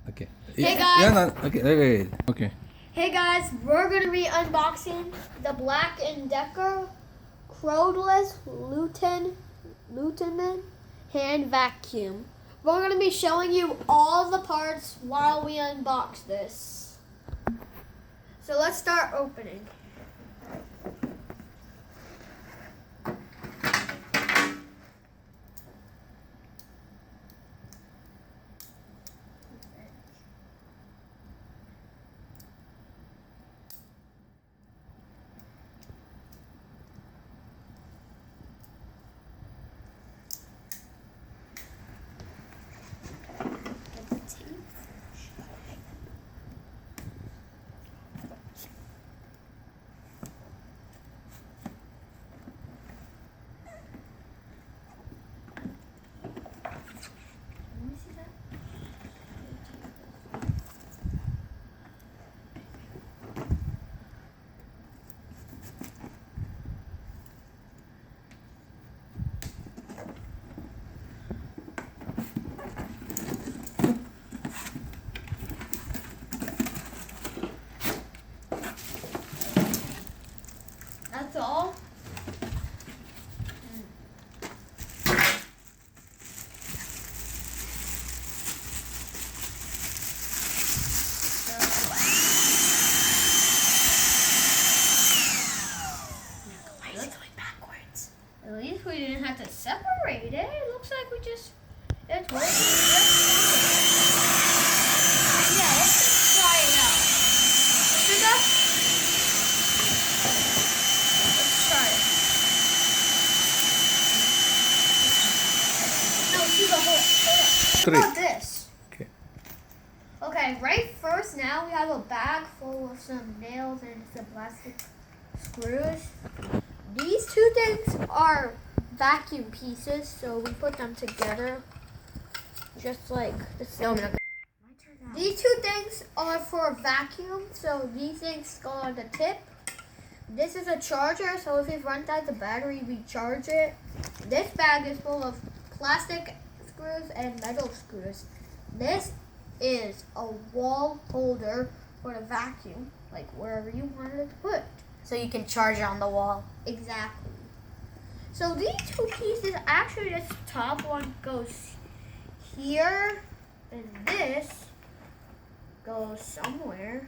Okay. Hey guys. Yeah, no, okay, wait. Okay. Hey guys, we're gonna be unboxing the BLACK+DECKER Cordless Lithium hand vacuum. We're gonna be showing you all the parts while we unbox this. So let's start opening. That's all. Why is it going backwards? At least we didn't have to separate it. It looks like we just, it's working. Yeah, let's just try it out. Let's try it. No, see the whole. What about this? Okay. Okay, right first now we have a bag full of some nails and some plastic screws. These two things are vacuum pieces, so we put them together just like this. No, I'm not. These two things are for vacuum, so these things go on the tip. This is a charger, so if it runs out the battery, we charge it. This bag is full of plastic screws and metal screws. This is a wall holder for the vacuum, like wherever you wanted it to put. So you can charge it on the wall. Exactly. So these two pieces, actually this top one goes here, and this goes somewhere.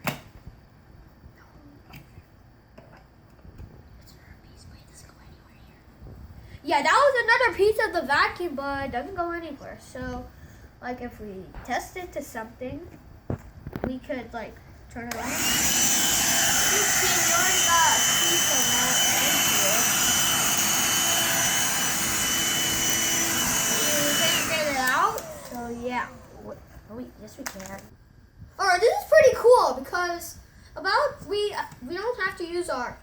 Yeah, that was another piece of the vacuum, but it doesn't go anywhere. So, like, if we test it to something, we could, like, turn it on. You see, we already got a piece of that into it. You can't get it out, so yeah. Yes, we can. Alright, this is pretty cool because we don't have to use our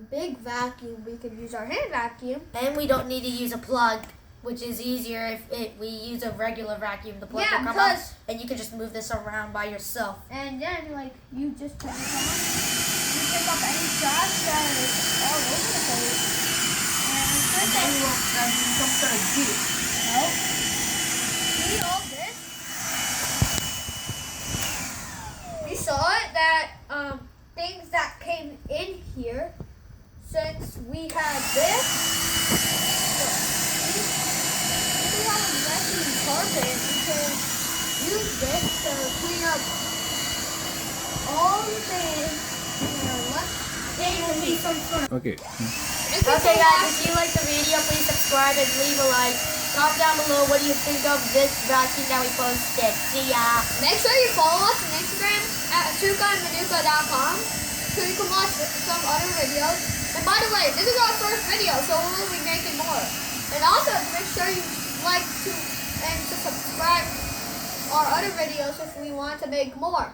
big vacuum, we can use our hand vacuum. And we don't need to use a plug, which is easier if we use a regular vacuum. The plug will come out, and you can just move this around by yourself. And then, like, you just turn it on. You pick up any trash that is all over the place. And then you won't some sort of juice. Nope. See all this? We saw it that things that came in here. Since we have this, if we have a messy carpet, we can use this to clean up all the things that are left. Okay. Okay, guys, if you like the video, please subscribe and leave a like. Comment down below what do you think of this vacuum that we posted. See ya. Make sure you follow us on Instagram at sukaandmanuka.com so you can watch some other videos. And by the way, this is our first video, so we'll be making more. And also, make sure you like to subscribe our other videos if we want to make more.